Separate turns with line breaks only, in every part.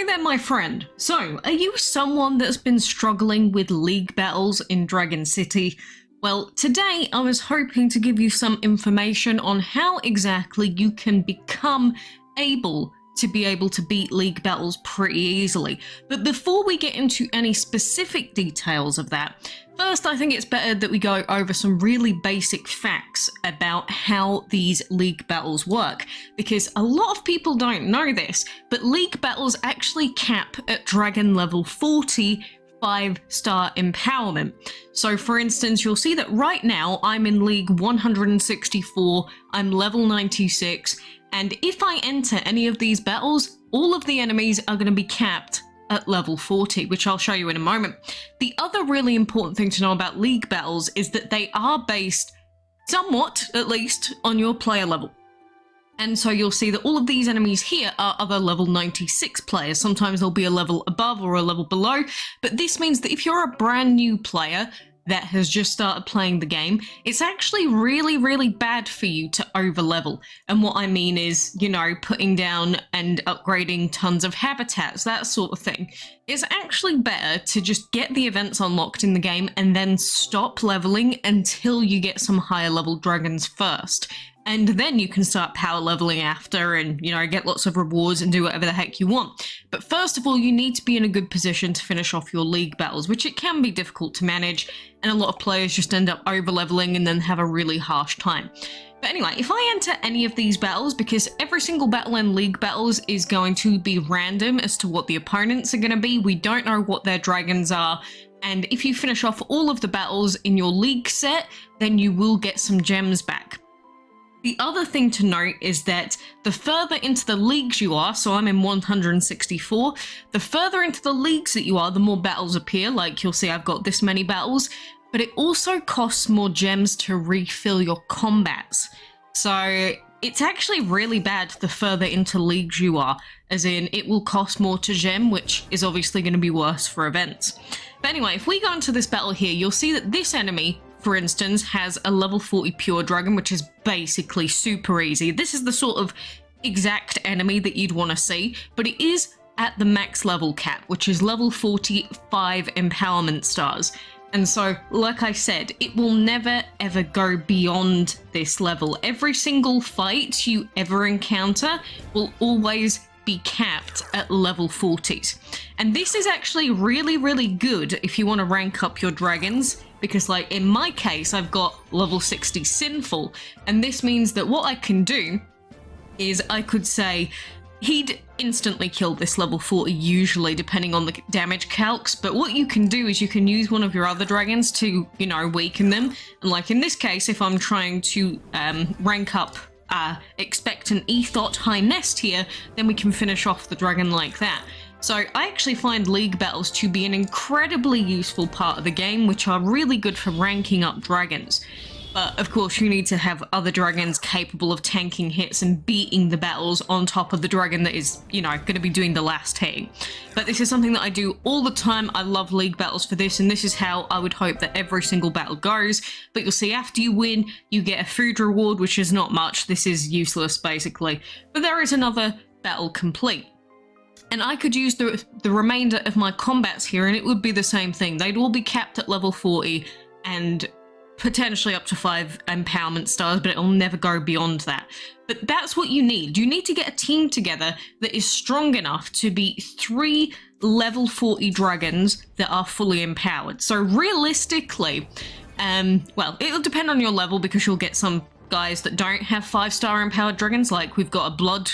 Hey there, my friend. So, are you someone that's been struggling with league battles in Dragon City? Well, today I was hoping to give you some information on how exactly you can become able to beat league battles pretty easily. But before we get into any specific details of that, first I think it's better that we go over some really basic facts about how these league battles work, because a lot of people don't know this, but league battles actually cap at dragon level 40 5-star empowerment. So for instance, you'll see that right now I'm in League 164, I'm level 96, and if I enter any of these battles, all of the enemies are going to be capped at level 40, which I'll show you in a moment. The other really important thing to know about league battles is that they are based, somewhat at least, on your player level. And so you'll see that all of these enemies here are other level 96 players. Sometimes they'll be a level above or a level below, but this means that if you're a brand new player that has just started playing the game, it's actually really bad for you to overlevel. And what I mean is, you know, putting down and upgrading tons of habitats, that sort of thing. It's actually better to just get the events unlocked in the game and then stop leveling until you get some higher level dragons first. And then you can start power leveling after and, you know, get lots of rewards and do whatever the heck you want. But first of all, you need to be in a good position to finish off your league battles, which it can be difficult to manage, and a lot of players just end up over leveling and then have a really harsh time. But anyway, if I enter any of these battles, because every single battle in league battles is going to be random as to what the opponents are going to be, we don't know what their dragons are, and if you finish off all of the battles in your league set, then you will get some gems back. The other thing to note is that the further into the leagues you are, so I'm in 164, the further into the leagues that you are, the more battles appear, like you'll see I've got this many battles, but it also costs more gems to refill your combats. So it's actually really bad the further into leagues you are, as in it will cost more to gem, which is obviously going to be worse for events. But anyway, if we go into this battle here, you'll see that this enemy, for instance, has a level 40 pure dragon, which is basically super easy. This is the sort of exact enemy that you'd want to see, but it is at the max level cap, which is level 45 empowerment stars. And so, like I said, it will never ever go beyond this level. Every single fight you ever encounter will always be capped at level 40s. And this is actually really good if you want to rank up your dragons, because like in my case, I've got level 60 sinful, and this means that what I can do is I could say he'd instantly kill this level 40 usually, depending on the damage calcs, but what you can do is you can use one of your other dragons to, you know, weaken them. And like in this case, if I'm trying to rank up expectant ethot high nest here, then we can finish off the dragon like that. So I actually find league battles to be an incredibly useful part of the game, which are really good for ranking up dragons. But of course you need to have other dragons capable of tanking hits and beating the battles on top of the dragon that is, you know, going to be doing the last hitting. But this is something that I do all the time. I love league battles for this, and this is how I would hope that every single battle goes. But you'll see after you win, you get a food reward, which is not much. This is useless basically. But there is another battle complete. And I could use the remainder of my combats here, and it would be the same thing. They'd all be capped at level 40 and potentially up to 5 empowerment stars, but it'll never go beyond that. But that's what you need. You need to get a team together that is strong enough to beat 3 level 40 dragons that are fully empowered. So realistically, well, it'll depend on your level, because you'll get some guys that don't have 5-star empowered dragons, like we've got a blood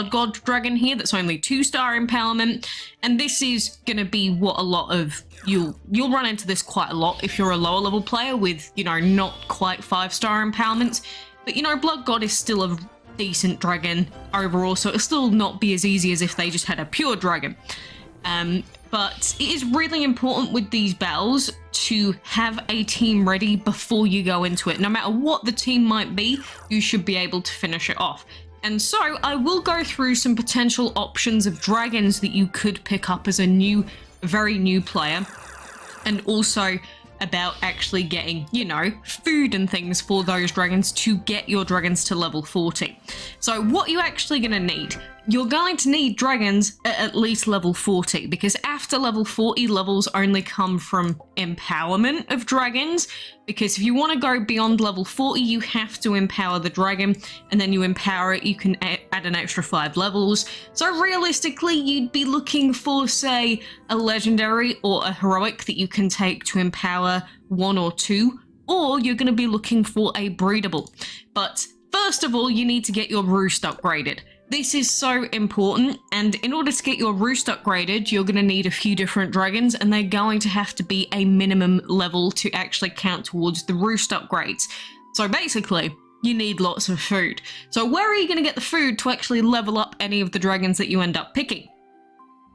god dragon here that's only 2-star empowerment, and this is gonna be what a lot of you'll run into this quite a lot if you're a lower level player with, you know, not quite 5-star empowerments. But you know, blood god is still a decent dragon overall, so it'll still not be as easy as if they just had a pure dragon. But it is really important with these battles to have a team ready before you go into it. No matter what the team might be, you should be able to finish it off. And so I will go through some potential options of dragons that you could pick up as a very new player, and also about actually getting, you know, food and things for those dragons to get your dragons to level 40. So what you're actually going to need, you're going to need dragons at least level 40, because after level 40, levels only come from empowerment of dragons, because if you want to go beyond level 40, you have to empower the dragon, and then you empower it, you can add an extra 5 levels. So realistically, you'd be looking for, say, a legendary or a heroic that you can take to empower 1 or 2, or you're going to be looking for a breedable. But first of all, you need to get your roost upgraded. This is so important, and in order to get your roost upgraded, you're going to need a few different dragons, and they're going to have to be a minimum level to actually count towards the roost upgrades. So basically, you need lots of food. So where are you going to get the food to actually level up any of the dragons that you end up picking?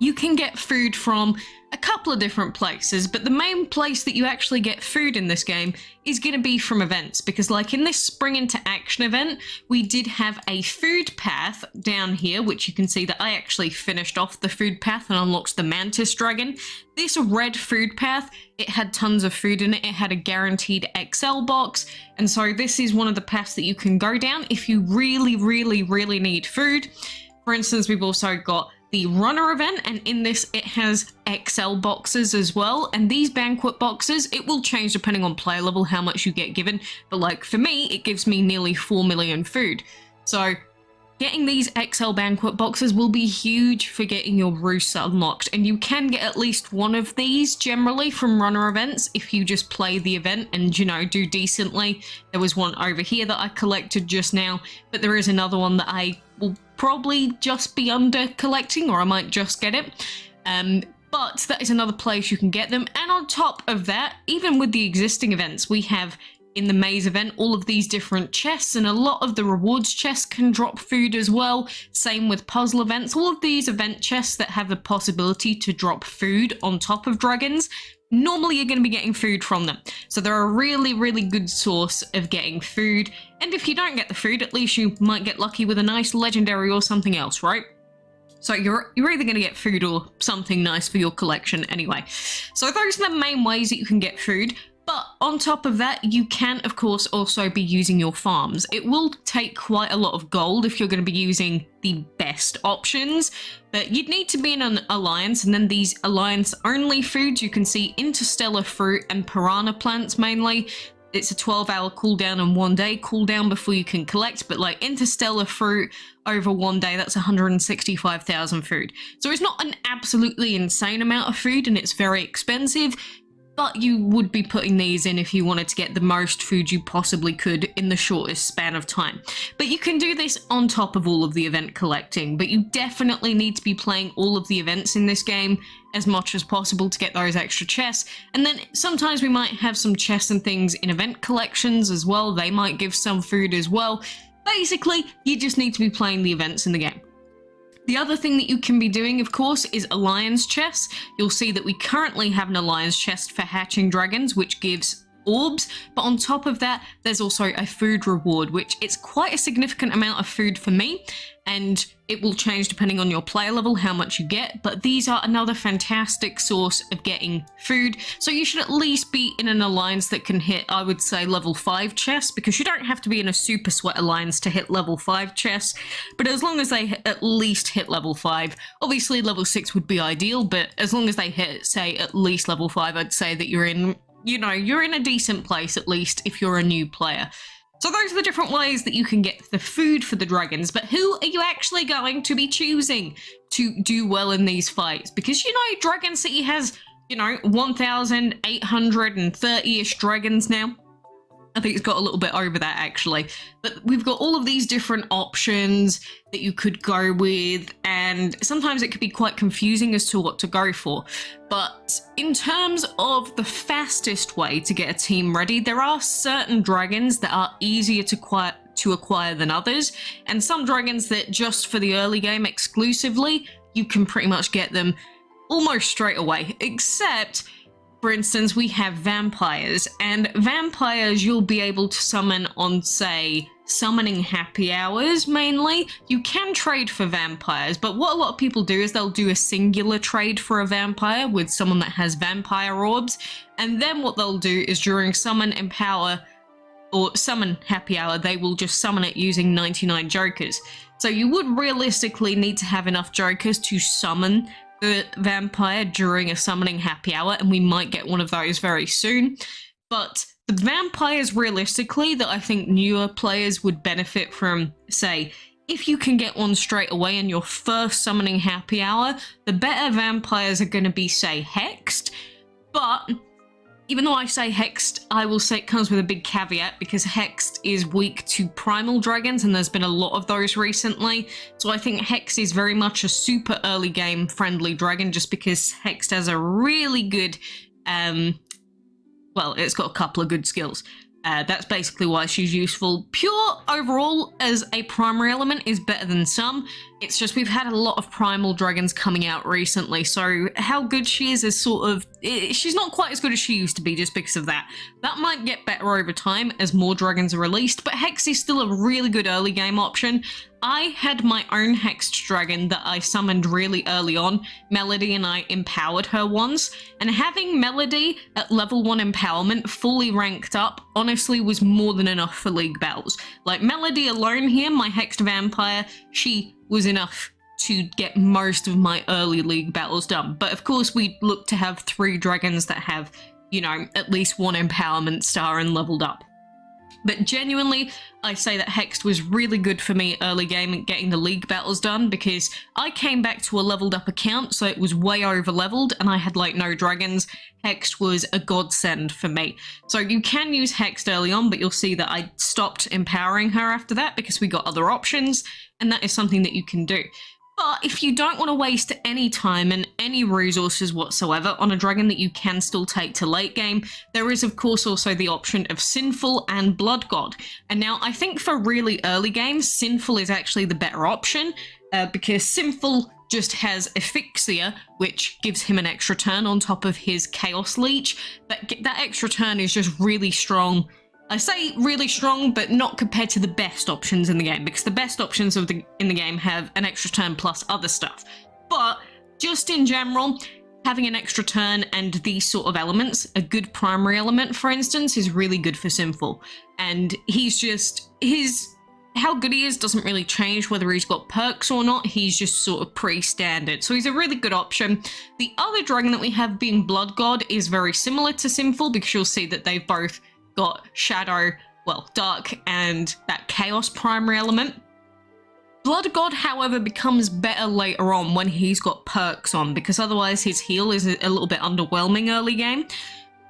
You can get food from a couple of different places, but the main place that you actually get food in this game is going to be from events, because like in this Spring into Action event, we did have a food path down here, which you can see that I actually finished off the food path and unlocked the Mantis Dragon. This red food path, it had tons of food in it, it had a guaranteed XL box, and so this is one of the paths that you can go down if you really need food. For instance, we've also got the runner event, and in this it has XL boxes as well, and these banquet boxes, it will change depending on player level how much you get given, but like for me it gives me nearly 4 million food. So getting these XL banquet boxes will be huge for getting your roosts unlocked, and you can get at least one of these generally from runner events if you just play the event and, you know, do decently. There was one over here that I collected just now, but there is another one that I will probably just be under collecting, or I might just get it. But that is another place you can get them. And on top of that, even with the existing events, we have in the maze event all of these different chests, and a lot of the rewards chests can drop food as well. Same with puzzle events. All of these event chests that have the possibility to drop food on top of dragons, normally you're going to be getting food from them. So they're a really good source of getting food. And if you don't get the food, at least you might get lucky with a nice legendary or something else, right? So you're either going to get food or something nice for your collection anyway. So those are the main ways that you can get food. But on top of that, you can, of course, also be using your farms. It will take quite a lot of gold if you're going to be using the best options, but you'd need to be in an alliance, and then these alliance-only foods, you can see interstellar fruit and piranha plants mainly. It's a 12-hour cooldown and 1 day cooldown before you can collect, but like interstellar fruit over 1 day, that's 165,000 food. So it's not an absolutely insane amount of food, and it's very expensive, but you would be putting these in if you wanted to get the most food you possibly could in the shortest span of time. But you can do this on top of all of the event collecting, but you definitely need to be playing all of the events in this game as much as possible to get those extra chests. And then sometimes we might have some chests and things in event collections as well. They might give some food as well. Basically, you just need to be playing the events in the game. The other thing that you can be doing, of course, is alliance chests. You'll see that we currently have an alliance chest for hatching dragons, which gives orbs, but on top of that, there's also a food reward, which it's quite a significant amount of food for me, and it will change depending on your player level how much you get, but these are another fantastic source of getting food. So you should at least be in an alliance that can hit, I would say, level 5 chests, because you don't have to be in a super sweat alliance to hit level 5 chests, but as long as they at least hit level 5, obviously level 6 would be ideal, but as long as they hit, say, at least level 5, I'd say that you're in, you know, you're in a decent place, at least if you're a new player. So those are the different ways that you can get the food for the dragons, but who are you actually going to be choosing to do well in these fights? Because, you know, Dragon City has, you know, 1,830-ish dragons now. I think it's got a little bit over that, actually. But we've got all of these different options that you could go with, and sometimes it could be quite confusing as to what to go for. But in terms of the fastest way to get a team ready, there are certain dragons that are easier to acquire than others, and some dragons that just for the early game exclusively, you can pretty much get them almost straight away, except, for instance, we have vampires, and vampires you'll be able to summon on, say, summoning happy hours mainly. You can trade for vampires, but what a lot of people do is they'll do a singular trade for a vampire with someone that has vampire orbs, and then what they'll do is during summon empower, or summon happy hour, they will just summon it using 99 jokers. So you would realistically need to have enough jokers to summon the vampire during a summoning happy hour, and we might get one of those very soon. But the vampires realistically that I think newer players would benefit from, say, if you can get one straight away in your first summoning happy hour, the better vampires are going to be, say, hexed. But even though I say hexed, I will say it comes with a big caveat, because hexed is weak to primal dragons, and there's been a lot of those recently. So I think hex is very much a super early game friendly dragon, just because hexed has a really good, well, it's got a couple of good skills. That's basically why she's useful. Pure overall as a primary element is better than some. It's just we've had a lot of primal dragons coming out recently, so how good she is sort of... she's not quite as good as she used to be just because of that. That might get better over time as more dragons are released, but Hex is still a really good early game option. I had my own hexed dragon that I summoned really early on, Melody, and I empowered her once, and having Melody at level 1 empowerment fully ranked up honestly was more than enough for league battles. Like Melody alone here, my hexed vampire, she was enough to get most of my early league battles done. But of course we look to have 3 dragons that have, you know, at least 1 empowerment star and leveled up. But genuinely, I say that Hexed was really good for me early game at getting the league battles done, because I came back to a leveled up account, so it was way over leveled and I had like no dragons. Hexed was a godsend for me. So you can use Hexed early on, but you'll see that I stopped empowering her after that because we got other options, and that is something that you can do. But if you don't want to waste any time and any resources whatsoever on a dragon that you can still take to late game, there is of course also the option of Sinful and Blood God. And now I think for really early games, Sinful is actually the better option, because Sinful just has Asphyxia, which gives him an extra turn on top of his Chaos Leech. That extra turn is just really strong. I say really strong, but not compared to the best options in the game, because the best options in the game have an extra turn plus other stuff. But just in general, having an extra turn and these sort of elements, a good primary element, for instance, is really good for Sinful. And how good he is doesn't really change whether he's got perks or not. He's just sort of pretty standard. So he's a really good option. The other dragon that we have being Blood God is very similar to Sinful, because you'll see that they've both got Shadow, well, Dark, and that Chaos primary element. Blood God, however, becomes better later on when he's got perks on, because otherwise his heal is a little bit underwhelming early game.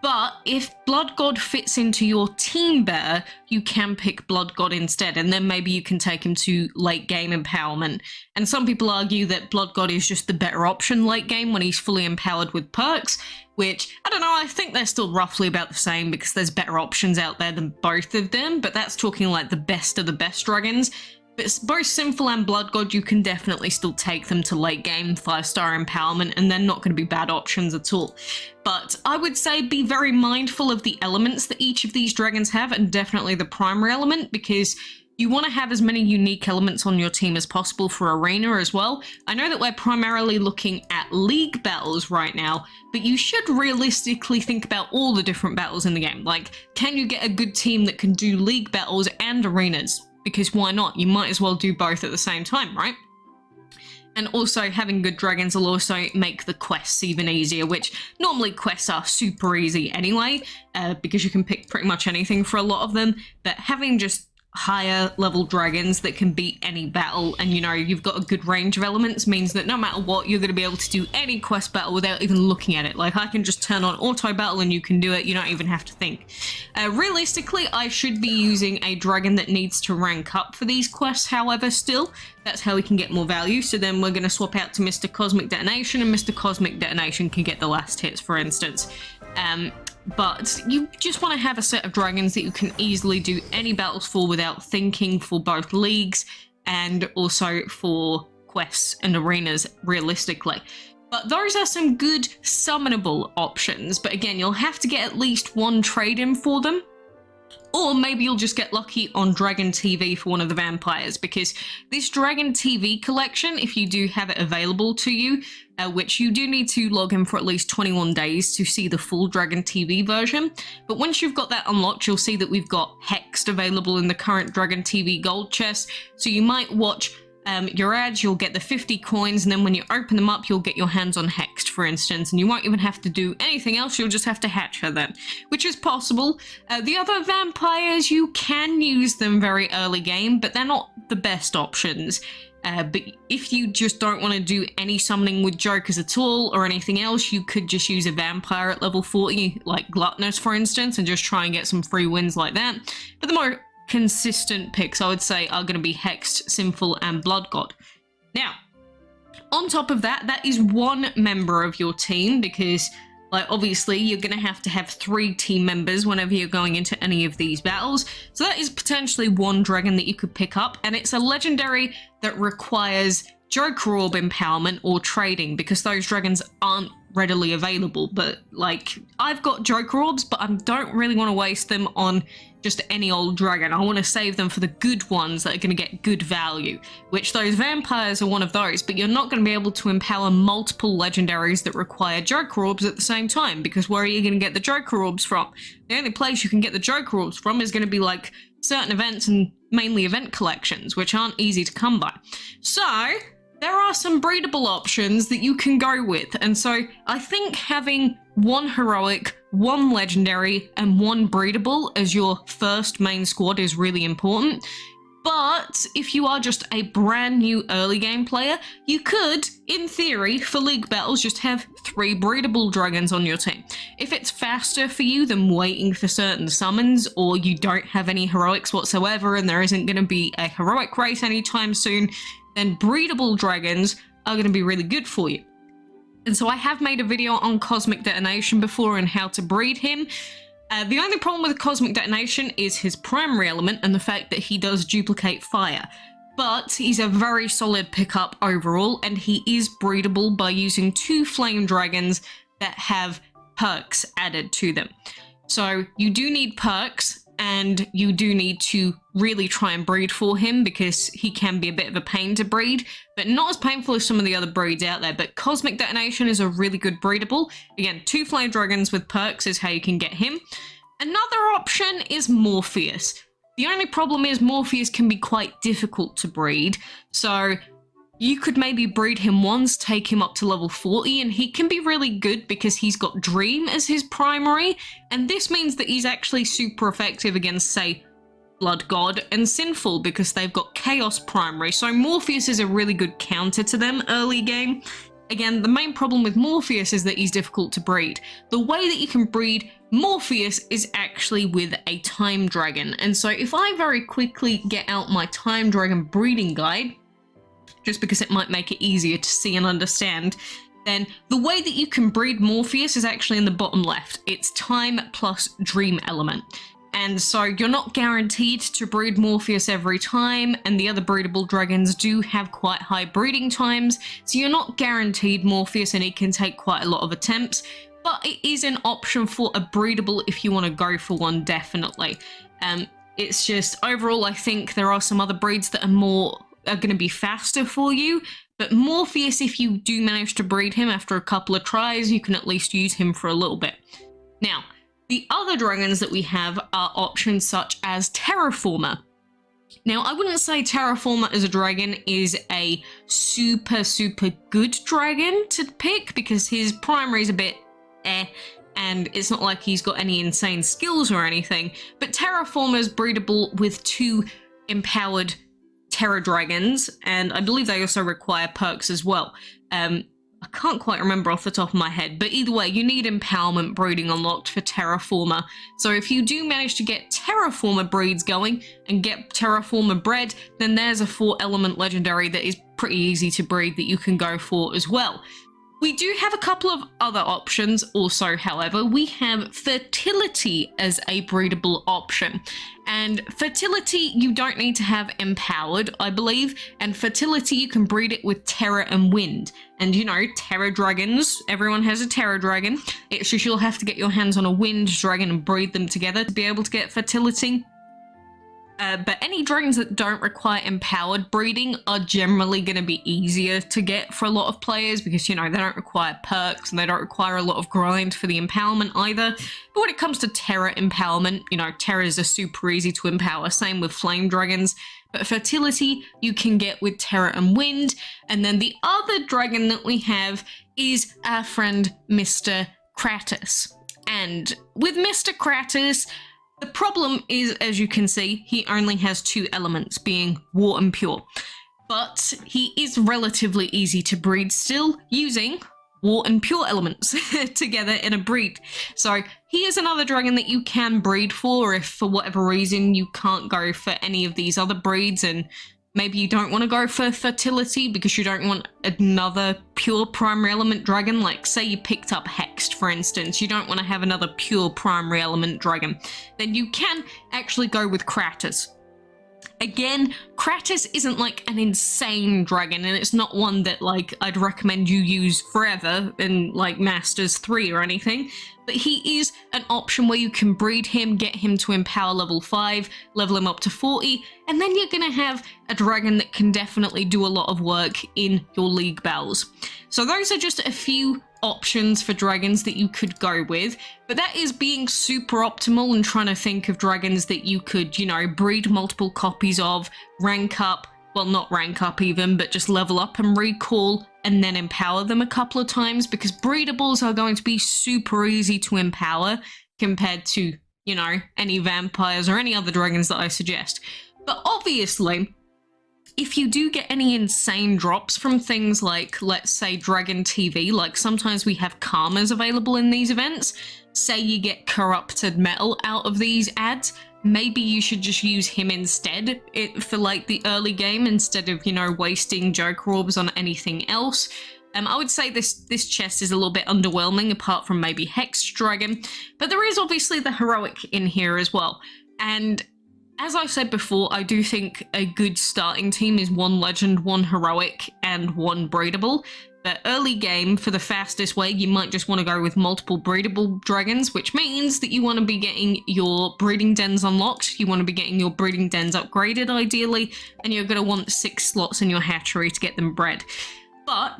But if Blood God fits into your team better, you can pick Blood God instead, and then maybe you can take him to late game empowerment. And some people argue that Blood God is just the better option late game when he's fully empowered with perks, which, I don't know, I think they're still roughly about the same, because there's better options out there than both of them, but that's talking like the best of the best dragons. But both Sinful and Blood God, you can definitely still take them to late game 5-star empowerment, and they're not going to be bad options at all. But I would say be very mindful of the elements that each of these dragons have, and definitely the primary element, because you want to have as many unique elements on your team as possible for Arena as well. I know that we're primarily looking at league battles right now, but you should realistically think about all the different battles in the game. Like, can you get a good team that can do league battles and arenas? Because why not? You might as well do both at the same time, right? And also, having good dragons will also make the quests even easier, which normally quests are super easy anyway, because you can pick pretty much anything for a lot of them, but having just higher level dragons that can beat any battle, and you know, you've got a good range of elements, means that no matter what, you're going to be able to do any quest battle without even looking at it. Like, I can just turn on auto battle and you can do it, you don't even have to think. Realistically, I should be using a dragon that needs to rank up for these quests, however, still. That's how we can get more value. So then we're going to swap out to Mr. Cosmic Detonation, and Mr. Cosmic Detonation can get the last hits, for instance. But you just want to have a set of dragons that you can easily do any battles for without thinking, for both leagues and also for quests and arenas, realistically. But those are some good summonable options, but again, you'll have to get at least 1 trade in for them. Or maybe you'll just get lucky on Dragon TV for one of the vampires, because this Dragon TV collection, if you do have it available to you, which you do need to log in for at least 21 days to see the full Dragon TV version, but once you've got that unlocked, you'll see that we've got Hexed available in the current Dragon TV gold chest, so you might watch your ads, you'll get the 50 coins, and then when you open them up, you'll get your hands on Hexed, for instance, and you won't even have to do anything else, you'll just have to hatch her then, which is possible. The other vampires, you can use them very early game, but they're not the best options. But if you just don't want to do any summoning with Jokers at all, or anything else, you could just use a vampire at level 40, like Gluttonous, for instance, and just try and get some free wins like that. But the more consistent picks, I would say, are going to be Hexed, Sinful, and Blood God. Now, on top of that, that is one member of your team, because, like, obviously, you're going to have 3 team members whenever you're going into any of these battles. So that is potentially one dragon that you could pick up, and it's a legendary that requires Joker Orb empowerment or trading, because those dragons aren't readily available. But, like, I've got Joker Orbs, but I don't really want to waste them on just any old dragon. I want to save them for the good ones that are going to get good value, which those vampires are one of those, but you're not going to be able to empower multiple legendaries that require Joker Orbs at the same time, because where are you going to get the Joker Orbs from? The only place you can get the Joker Orbs from is going to be like certain events and mainly event collections, which aren't easy to come by. So there are some breedable options that you can go with, and so I think having 1 heroic, 1 legendary, and 1 breedable as your first main squad is really important. But if you are just a brand new early game player, you could, in theory, for league battles, just have 3 breedable dragons on your team. If it's faster for you than waiting for certain summons, or you don't have any heroics whatsoever and there isn't going to be a heroic race anytime soon, then breedable dragons are going to be really good for you. And so I have made a video on Cosmic Detonation before and how to breed him. The only problem with Cosmic Detonation is his primary element and the fact that he does duplicate fire. But he's a very solid pickup overall, and he is breedable by using 2 flame dragons that have perks added to them. So you do need perks, and you do need to really try and breed for him, because he can be a bit of a pain to breed, but not as painful as some of the other breeds out there. But Cosmic Detonation is a really good breedable. Again, 2 flame dragons with perks is how you can get him. Another option is Morpheus. The only problem is Morpheus can be quite difficult to breed, so you could maybe breed him once, take him up to level 40, and he can be really good because he's got Dream as his primary, and this means that he's actually super effective against, say, Blood God and Sinful, because they've got Chaos primary, so Morpheus is a really good counter to them early game. Again, the main problem with Morpheus is that he's difficult to breed. The way that you can breed Morpheus is actually with a Time Dragon, and so if I very quickly get out my Time Dragon breeding guide, just because it might make it easier to see and understand, then the way that you can breed Morpheus is actually in the bottom left. It's time plus dream element. And so you're not guaranteed to breed Morpheus every time, and the other breedable dragons do have quite high breeding times, so you're not guaranteed Morpheus, and it can take quite a lot of attempts, but it is an option for a breedable if you want to go for one, definitely. It's just, overall, I think there are some other breeds that are going to be faster for you, but Morpheus, if you do manage to breed him after a couple of tries, you can at least use him for a little bit. Now, the other dragons that we have are options such as Terraformer. Now, I wouldn't say Terraformer as a dragon is a super good dragon to pick, because his primary is a bit and it's not like he's got any insane skills or anything, but Terraformer is breedable with 2 empowered Terra Dragons, and I believe they also require perks as well. I can't quite remember off the top of my head, but either way, you need empowerment breeding unlocked for Terraformer. So if you do manage to get Terraformer breeds going and get Terraformer bred, then there's a 4 element legendary that is pretty easy to breed that you can go for as well. We do have a couple of other options also, however. We have fertility as a breedable option. And fertility, you don't need to have empowered, I believe. And fertility, you can breed it with terror and wind. And you know, terror dragons, everyone has a terror dragon. It's just you'll have to get your hands on a wind dragon and breed them together to be able to get fertility. But any dragons that don't require empowered breeding are generally going to be easier to get for a lot of players because, you know, they don't require perks and they don't require a lot of grind for the empowerment either. But when it comes to Terra empowerment, you know, Terras are super easy to empower, same with flame dragons. But fertility you can get with Terra and Wind. And then the other dragon that we have is our friend Mr. Kratos. And with Mr. Kratos, the problem is, as you can see, he only has 2 elements, being war and pure. But he is relatively easy to breed still, using war and pure elements together in a breed. So he is another dragon that you can breed for if for whatever reason you can't go for any of these other breeds, and maybe you don't want to go for fertility because you don't want another pure primary element dragon. Like say you picked up Hexed, for instance, you don't want to have another pure primary element dragon. Then you can actually go with Kratos. Again, Kratos isn't like an insane dragon, and it's not one that like I'd recommend you use forever in like Masters 3 or anything, but he is an option where you can breed him, get him to empower level 5, level him up to 40, and then you're gonna have a dragon that can definitely do a lot of work in your league battles. So those are just a few options for dragons that you could go with, but that is being super optimal and trying to think of dragons that you could, you know, breed multiple copies of, rank up, well not rank up even, but just level up and recall and then empower them a couple of times, because breedables are going to be super easy to empower compared to, you know, any vampires or any other dragons that I suggest. But obviously, if you do get any insane drops from things like, let's say, Dragon TV, like sometimes we have karmas available in these events, say you get corrupted metal out of these ads, maybe you should just use him instead for like the early game instead of, you know, wasting Joker Orbs on anything else. I would say this chest is a little bit underwhelming apart from maybe Hex Dragon, but there is obviously the Heroic in here as well. And as I said before, I do think a good starting team is 1 Legend, 1 Heroic, and 1 Breedable. But early game, for the fastest way, you might just want to go with multiple breedable dragons, which means that you want to be getting your breeding dens unlocked, you want to be getting your breeding dens upgraded ideally, and you're going to want 6 slots in your hatchery to get them bred. But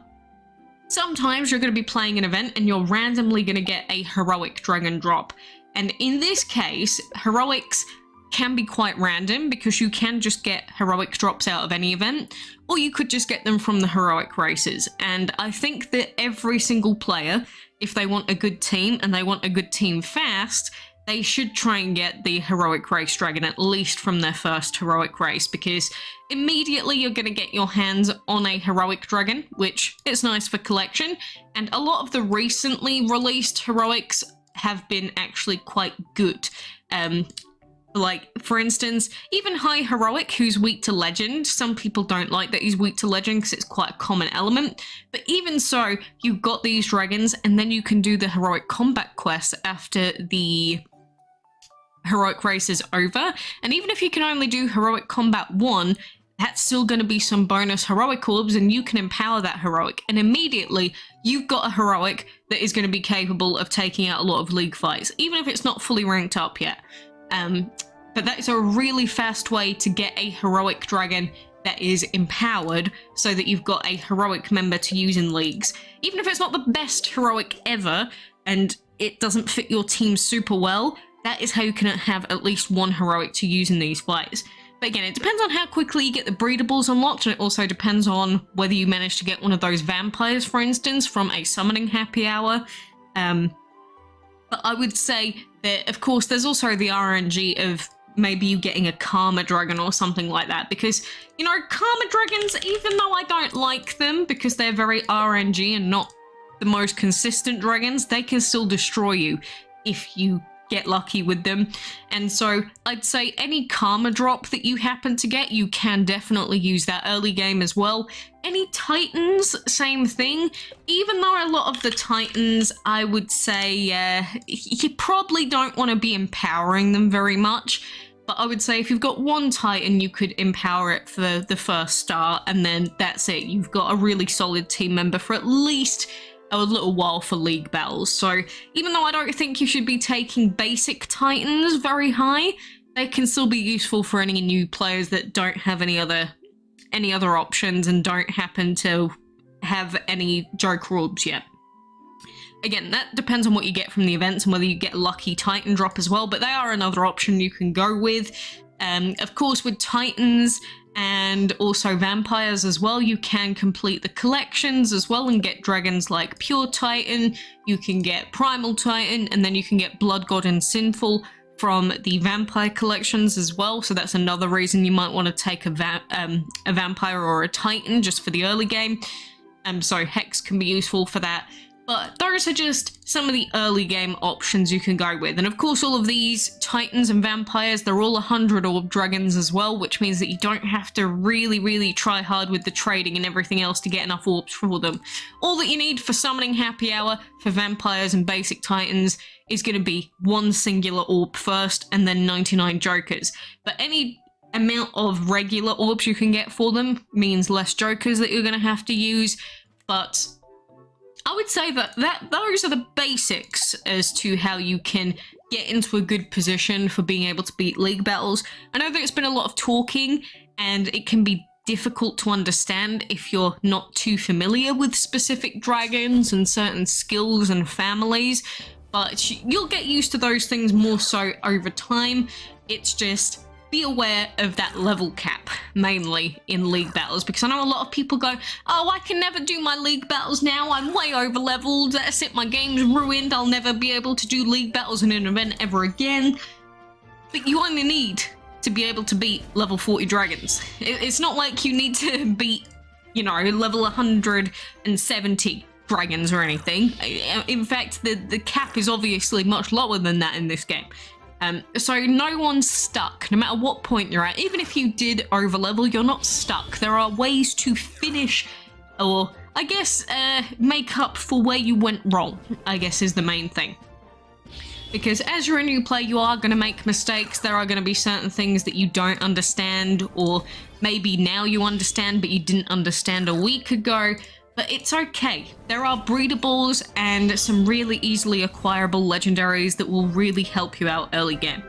sometimes you're going to be playing an event and you're randomly going to get a Heroic dragon drop. And in this case, Heroics can be quite random because you can just get Heroic drops out of any event, or you could just get them from the Heroic races. And I think that every single player, if they want a good team and they want a good team fast, they should try and get the Heroic race dragon at least from their first Heroic race, because immediately you're going to get your hands on a Heroic dragon, which is nice for collection. And a lot of the recently released Heroics have been actually quite good. Like, for instance, even High Heroic, who's weak to Legend. Some people don't like that he's weak to Legend because it's quite a common element. But even so, you've got these dragons, and then you can do the Heroic Combat quest after the Heroic race is over. And even if you can only do Heroic Combat 1, that's still going to be some bonus Heroic Orbs, and you can empower that Heroic. And immediately, you've got a Heroic that is going to be capable of taking out a lot of league fights, even if it's not fully ranked up yet. But that is a really fast way to get a Heroic dragon that is empowered so that you've got a Heroic member to use in leagues. Even if it's not the best Heroic ever and it doesn't fit your team super well, that is how you can have at least 1 Heroic to use in these fights. But again, it depends on how quickly you get the breedables unlocked, and it also depends on whether you manage to get one of those vampires, for instance, from a summoning happy hour. But I would say that, of course, there's also the RNG of maybe you getting a Karma Dragon or something like that, because, you know, Karma Dragons, even though I don't like them because they're very RNG and not the most consistent dragons, they can still destroy you if you get lucky with them. And so I'd say any karma drop that you happen to get, you can definitely use that early game as well. Any titans, same thing. Even though a lot of the titans, I would say you probably don't want to be empowering them very much. But I would say if you've got one titan, you could empower it for the first start, and then that's it. You've got a really solid team member for at least a little while for league battles. So even though I don't think you should be taking basic titans very high, they can still be useful for any new players that don't have any other options and don't happen to have any Joker orbs yet. Again, that depends on what you get from the events and whether you get a lucky Titan drop as well, but they are another option you can go with. Of course, with Titans and also Vampires as well, you can complete the collections as well and get dragons like Pure Titan, you can get Primal Titan, and then you can get Blood God and Sinful from the Vampire collections as well, so that's another reason you might want to take a Vampire or a Titan just for the early game. So Hex can be useful for that. But those are just some of the early game options you can go with. And of course, all of these Titans and Vampires, they're all 100 orb dragons as well, which means that you don't have to really try hard with the trading and everything else to get enough orbs for them. All that you need for summoning Happy Hour for Vampires and basic Titans is going to be one singular orb first and then 99 Jokers. But any amount of regular orbs you can get for them means less Jokers that you're going to have to use, but I would say that those are the basics as to how you can get into a good position for being able to beat league battles. I know that it's been a lot of talking and it can be difficult to understand if you're not too familiar with specific dragons and certain skills and families, but you'll get used to those things more so over time. It's just be aware of that level cap, mainly in league battles, because I know a lot of people go, oh, I can never do my league battles now, I'm way over leveled, that's it, my game's ruined, I'll never be able to do league battles in an event ever again. But you only need to be able to beat level 40 dragons. It's not like you need to beat, you know, level 170 dragons or anything. In fact, the cap is obviously much lower than that in this game. So no one's stuck, no matter what point you're at. Even if you did overlevel, you're not stuck. There are ways to finish, or I guess make up for where you went wrong, I guess is the main thing. Because as you're a new player, you are going to make mistakes. There are going to be certain things that you don't understand, or maybe now you understand, but you didn't understand a week ago. But it's okay. There are breedables and some really easily acquirable legendaries that will really help you out early game.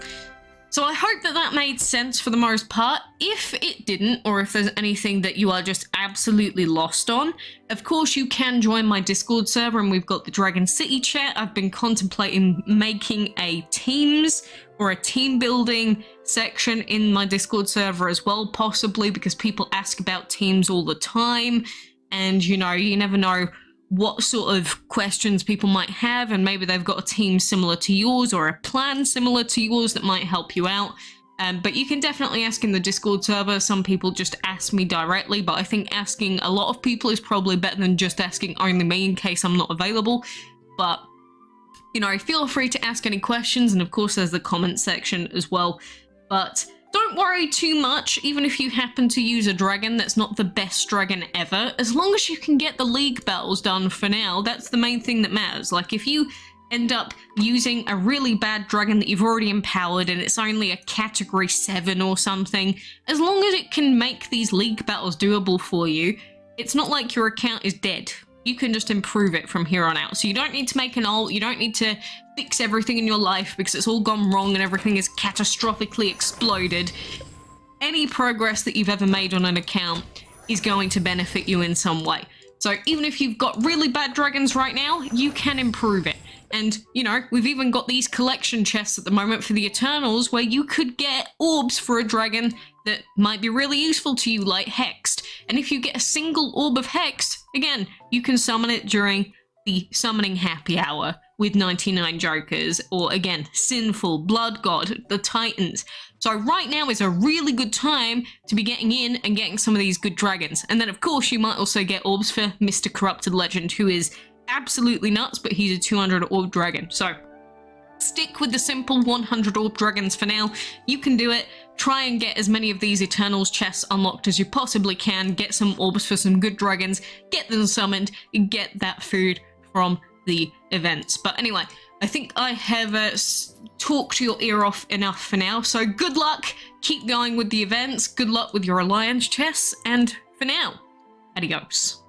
So I hope that that made sense for the most part. If it didn't, or if there's anything that you are just absolutely lost on, of course you can join my Discord server, and we've got the Dragon City chat. I've been contemplating making a teams or a team building section in my Discord server as well, possibly because people ask about teams all the time. And, you know, you never know what sort of questions people might have, and maybe they've got a team similar to yours or a plan similar to yours that might help you out. But you can definitely ask in the Discord server. Some people just ask me directly, but I think asking a lot of people is probably better than just asking only me in case I'm not available. But, you know, feel free to ask any questions, and of course there's the comment section as well. But don't worry too much, even if you happen to use a dragon that's not the best dragon ever. As long as you can get the league battles done for now, that's the main thing that matters. Like, if you end up using a really bad dragon that you've already empowered and it's only a category 7 or something, as long as it can make these league battles doable for you, it's not like your account is dead. You can just improve it from here on out. So you don't need to make an ult, you don't need to fix everything in your life because it's all gone wrong and everything is catastrophically exploded. Any progress that you've ever made on an account is going to benefit you in some way. So even if you've got really bad dragons right now, you can improve it. And, you know, we've even got these collection chests at the moment for the Eternals where you could get orbs for a dragon that might be really useful to you, like Hexed. And if you get a single orb of Hexed, again, you can summon it during the summoning happy hour with 99 Jokers, or again, Sinful, Blood God, the Titans. So right now is a really good time to be getting in and getting some of these good dragons. And then of course you might also get orbs for Mr. Corrupted Legend, who is absolutely nuts, but he's a 200 orb dragon. So stick with the simple 100 orb dragons for now. You can do it. Try and get as many of these Eternals chests unlocked as you possibly can. Get some orbs for some good dragons. Get them summoned. And get that food from the events. But anyway, I think I have talked your ear off enough for now. So good luck. Keep going with the events. Good luck with your alliance chests. And for now, adios.